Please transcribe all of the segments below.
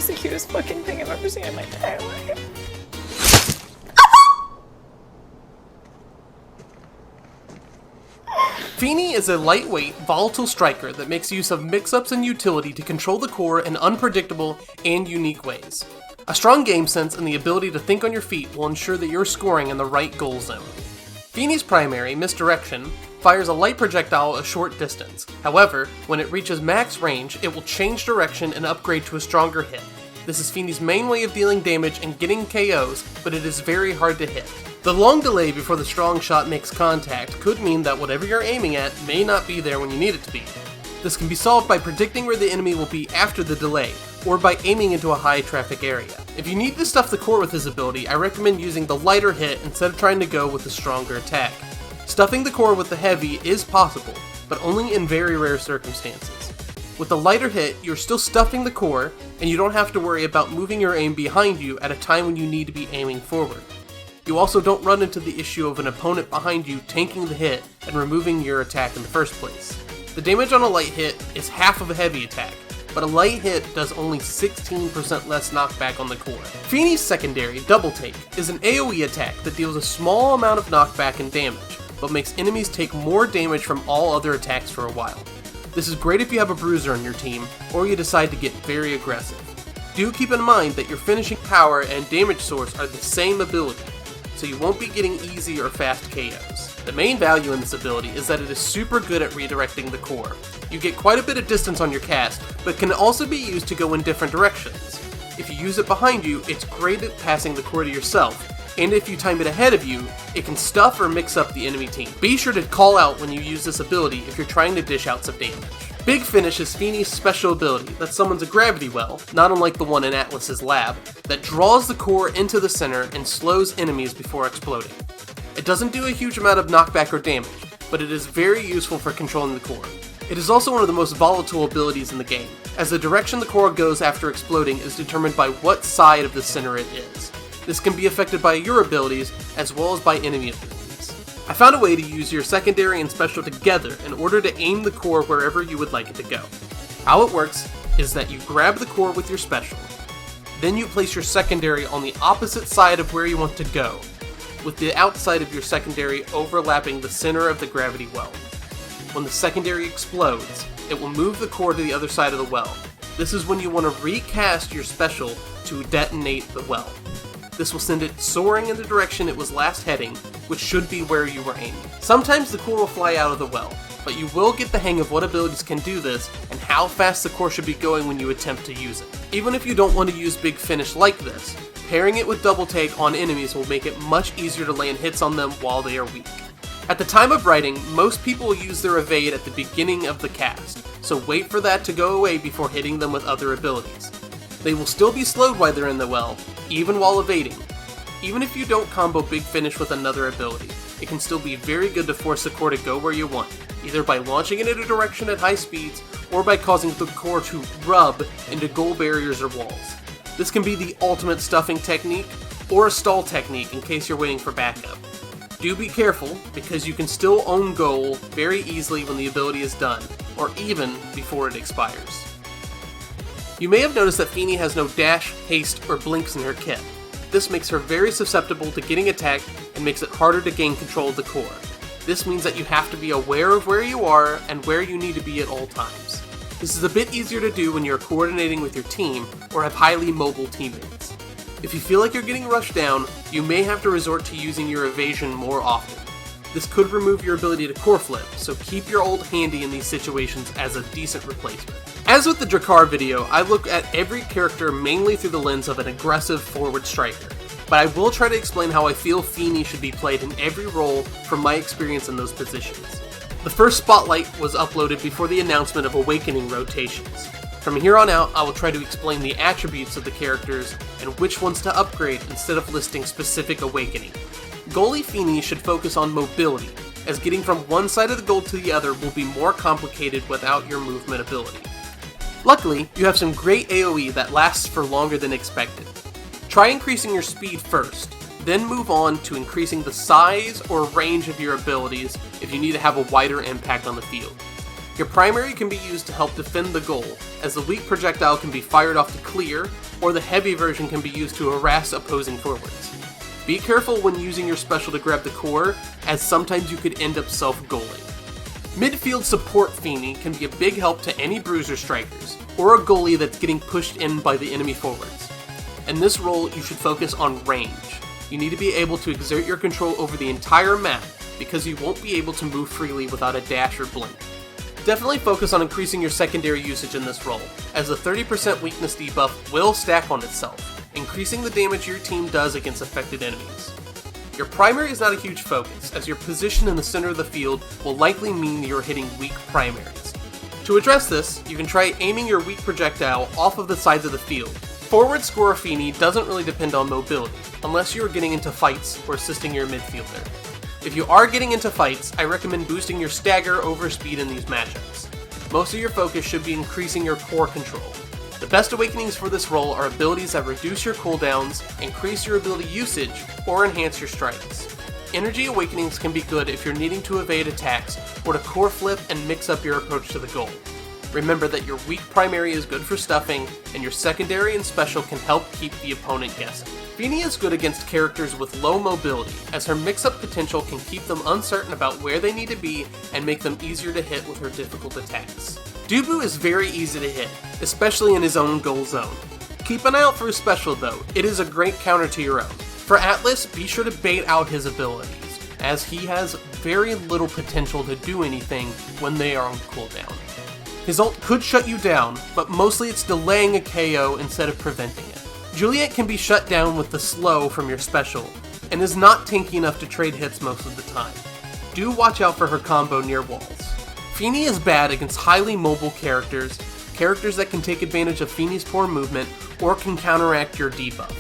is the cutest fucking thing I've ever seen in my entire life. Finii is a lightweight, volatile striker that makes use of mix-ups and utility to control the core in unpredictable and unique ways. A strong game sense and the ability to think on your feet will ensure that you're scoring in the right goal zone. Finii's primary, Misdirection, fires a light projectile a short distance. However, when it reaches max range, it will change direction and upgrade to a stronger hit. This is Finii's main way of dealing damage and getting KOs, but it is very hard to hit. The long delay before the strong shot makes contact could mean that whatever you're aiming at may not be there when you need it to be. This can be solved by predicting where the enemy will be after the delay, or by aiming into a high traffic area. If you need to stuff the core with his ability, I recommend using the lighter hit instead of trying to go with the stronger attack. Stuffing the core with the heavy is possible, but only in very rare circumstances. With the lighter hit, you're still stuffing the core, and you don't have to worry about moving your aim behind you at a time when you need to be aiming forward. You also don't run into the issue of an opponent behind you tanking the hit and removing your attack in the first place. The damage on a light hit is half of a heavy attack, but a light hit does only 16% less knockback on the core. Finii's secondary, Double Take, is an AoE attack that deals a small amount of knockback and damage, but makes enemies take more damage from all other attacks for a while. This is great if you have a bruiser on your team, or you decide to get very aggressive. Do keep in mind that your finishing power and damage source are the same ability, so you won't be getting easy or fast KOs. The main value in this ability is that it is super good at redirecting the core. You get quite a bit of distance on your cast, but can also be used to go in different directions. If you use it behind you, it's great at passing the core to yourself, and if you time it ahead of you, it can stuff or mix up the enemy team. Be sure to call out when you use this ability if you're trying to dish out some damage. Big Finish is Finii's special ability that summons a gravity well, not unlike the one in Atlas's lab, that draws the core into the center and slows enemies before exploding. It doesn't do a huge amount of knockback or damage, but it is very useful for controlling the core. It is also one of the most volatile abilities in the game, as the direction the core goes after exploding is determined by what side of the center it is. This can be affected by your abilities as well as by enemy abilities. I found a way to use your secondary and special together in order to aim the core wherever you would like it to go. How it works is that you grab the core with your special, then you place your secondary on the opposite side of where you want to go, with the outside of your secondary overlapping the center of the gravity well. When the secondary explodes, it will move the core to the other side of the well. This is when you want to recast your special to detonate the well. This will send it soaring in the direction it was last heading, which should be where you were aiming. Sometimes the core will fly out of the well, but you will get the hang of what abilities can do this and how fast the core should be going when you attempt to use it. Even if you don't want to use Big Finish like this, pairing it with Double Take on enemies will make it much easier to land hits on them while they are weak. At the time of writing, most people will use their evade at the beginning of the cast, so wait for that to go away before hitting them with other abilities. They will still be slowed while they're in the well, even while evading. Even if you don't combo Big Finish with another ability, it can still be very good to force the core to go where you want, either by launching it in a direction at high speeds, or by causing the core to rub into goal barriers or walls. This can be the ultimate stuffing technique, or a stall technique in case you're waiting for backup. Do be careful, because you can still own goal very easily when the ability is done, or even before it expires. You may have noticed that Finii has no dash, haste, or blinks in her kit. This makes her very susceptible to getting attacked and makes it harder to gain control of the core. This means that you have to be aware of where you are and where you need to be at all times. This is a bit easier to do when you're coordinating with your team or have highly mobile teammates. If you feel like you're getting rushed down, you may have to resort to using your evasion more often. This could remove your ability to core flip, so keep your ult handy in these situations as a decent replacement. As with the Drakkar video, I look at every character mainly through the lens of an aggressive forward striker, but I will try to explain how I feel Finii should be played in every role from my experience in those positions. The first spotlight was uploaded before the announcement of Awakening rotations. From here on out, I will try to explain the attributes of the characters and which ones to upgrade instead of listing specific Awakening. Goalie Finii should focus on mobility, as getting from one side of the goal to the other will be more complicated without your movement ability. Luckily, you have some great AoE that lasts for longer than expected. Try increasing your speed first, then move on to increasing the size or range of your abilities if you need to have a wider impact on the field. Your primary can be used to help defend the goal, as the weak projectile can be fired off to clear, or the heavy version can be used to harass opposing forwards. Be careful when using your special to grab the core, as sometimes you could end up self-goaling. Midfield support Finii can be a big help to any bruiser strikers, or a goalie that's getting pushed in by the enemy forwards. In this role, you should focus on range. You need to be able to exert your control over the entire map, because you won't be able to move freely without a dash or blink. Definitely focus on increasing your secondary usage in this role, as the 30% weakness debuff will stack on itself, increasing the damage your team does against affected enemies. Your primary is not a huge focus, as your position in the center of the field will likely mean you're hitting weak primaries. To address this, you can try aiming your weak projectile off of the sides of the field. Forward scorer Finii doesn't really depend on mobility, unless you are getting into fights or assisting your midfielder. If you are getting into fights, I recommend boosting your stagger over speed in these matchups. Most of your focus should be increasing your core control. The best awakenings for this role are abilities that reduce your cooldowns, increase your ability usage, or enhance your strikes. Energy awakenings can be good if you're needing to evade attacks or to core flip and mix up your approach to the goal. Remember that your weak primary is good for stuffing, and your secondary and special can help keep the opponent guessing. Finii is good against characters with low mobility, as her mix-up potential can keep them uncertain about where they need to be and make them easier to hit with her difficult attacks. Dubu is very easy to hit, especially in his own goal zone. Keep an eye out for his special though, it is a great counter to your own. For Atlas, be sure to bait out his abilities, as he has very little potential to do anything when they are on cooldown. His ult could shut you down, but mostly it's delaying a KO instead of preventing it. Juliet can be shut down with the slow from your special, and is not tanky enough to trade hits most of the time. Do watch out for her combo near walls. Finii is bad against highly mobile characters that can take advantage of Finii's poor movement, or can counteract your debuff.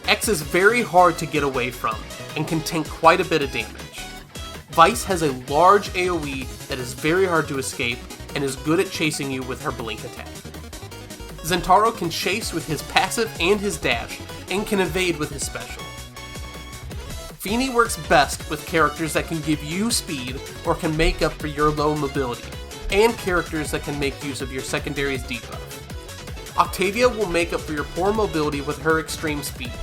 X is very hard to get away from, and can tank quite a bit of damage. Vice has a large AoE that is very hard to escape, and is good at chasing you with her blink attack. Zentaro can chase with his passive and his dash, and can evade with his special. Finii works best with characters that can give you speed or can make up for your low mobility, and characters that can make use of your secondary's debuff. Octavia will make up for your poor mobility with her extreme speed,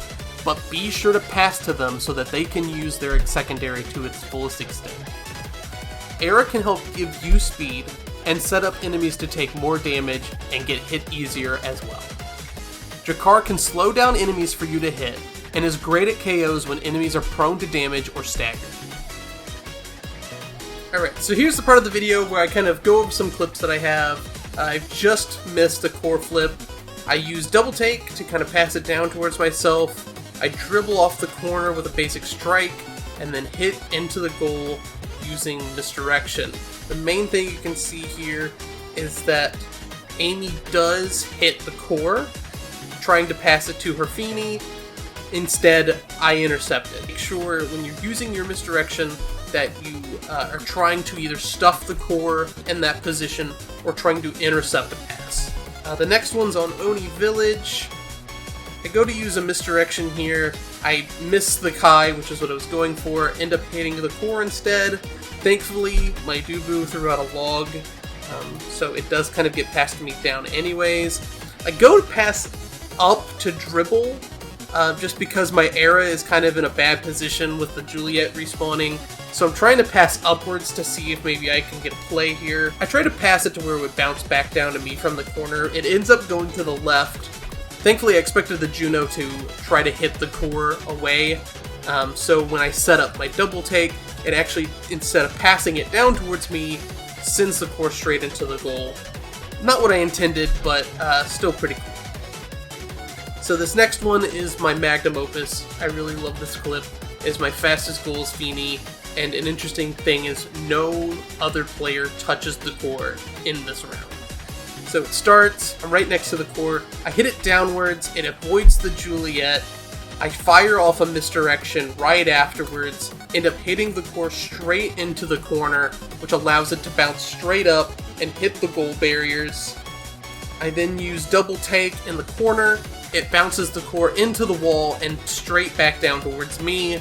but be sure to pass to them so that they can use their secondary to its fullest extent. Era can help give you speed, and set up enemies to take more damage and get hit easier as well. Jakar can slow down enemies for you to hit, and is great at KOs when enemies are prone to damage or staggered. Alright, so here's the part of the video where I kind of go over some clips that I have. I've just missed a core flip. I use double take to kind of pass it down towards myself. I dribble off the corner with a basic strike, and then hit into the goal using misdirection. The main thing you can see here is that Amy does hit the core, trying to pass it to her Finii. Instead, I intercept it. Make sure when you're using your misdirection that you are trying to either stuff the core in that position or trying to intercept a pass. The next one's on Oni Village. I go to use a misdirection here. I miss the Kai, which is what I was going for, end up hitting the core instead. Thankfully, my Dubu threw out a log, so it does kind of get past me down anyways. I go to pass up to dribble, just because my Era is kind of in a bad position with the Juliet respawning. So I'm trying to pass upwards to see if maybe I can get a play here. I try to pass it to where it would bounce back down to me from the corner. It ends up going to the left. Thankfully, I expected the Juno to try to hit the core away. So when I set up my double take, it actually, instead of passing it down towards me, sends the core straight into the goal. Not what I intended, but still pretty cool. So this next one is my magnum opus. I really love this clip. It's my fastest goal is Finii, and an interesting thing is no other player touches the core in this round. So it starts, I'm right next to the core, I hit it downwards, it avoids the Juliet, I fire off a misdirection right afterwards, end up hitting the core straight into the corner, which allows it to bounce straight up and hit the goal barriers. I then use double take in the corner, it bounces the core into the wall and straight back down towards me,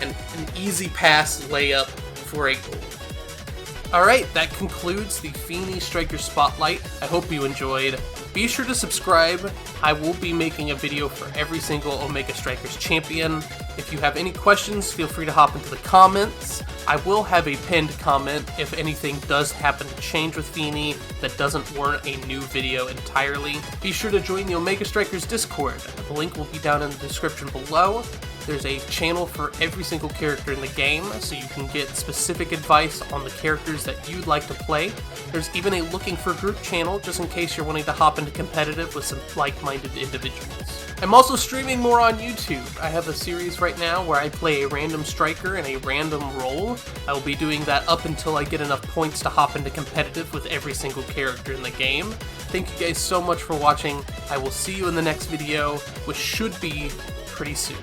and an easy pass layup for a goal. Alright, that concludes the Finii Striker Spotlight. I hope you enjoyed. Be Be sure to subscribe. I will be making a video for every single Omega Strikers champion. If you have any questions, feel free to hop into the comments. I will have a pinned comment if anything does happen to change with Finii that doesn't warrant a new video entirely. Be sure to join the Omega Strikers Discord. The link will be down in the description below. There's a channel for every single character in the game, so you can get specific advice on the characters that you'd like to play. There's even a looking for group channel, just in case you're wanting to hop into competitive with some like-minded individuals. I'm also streaming more on YouTube. I have a series right now where I play a random striker in a random role. I will be doing that up until I get enough points to hop into competitive with every single character in the game. Thank you guys so much for watching. I will see you in the next video, which should be pretty soon.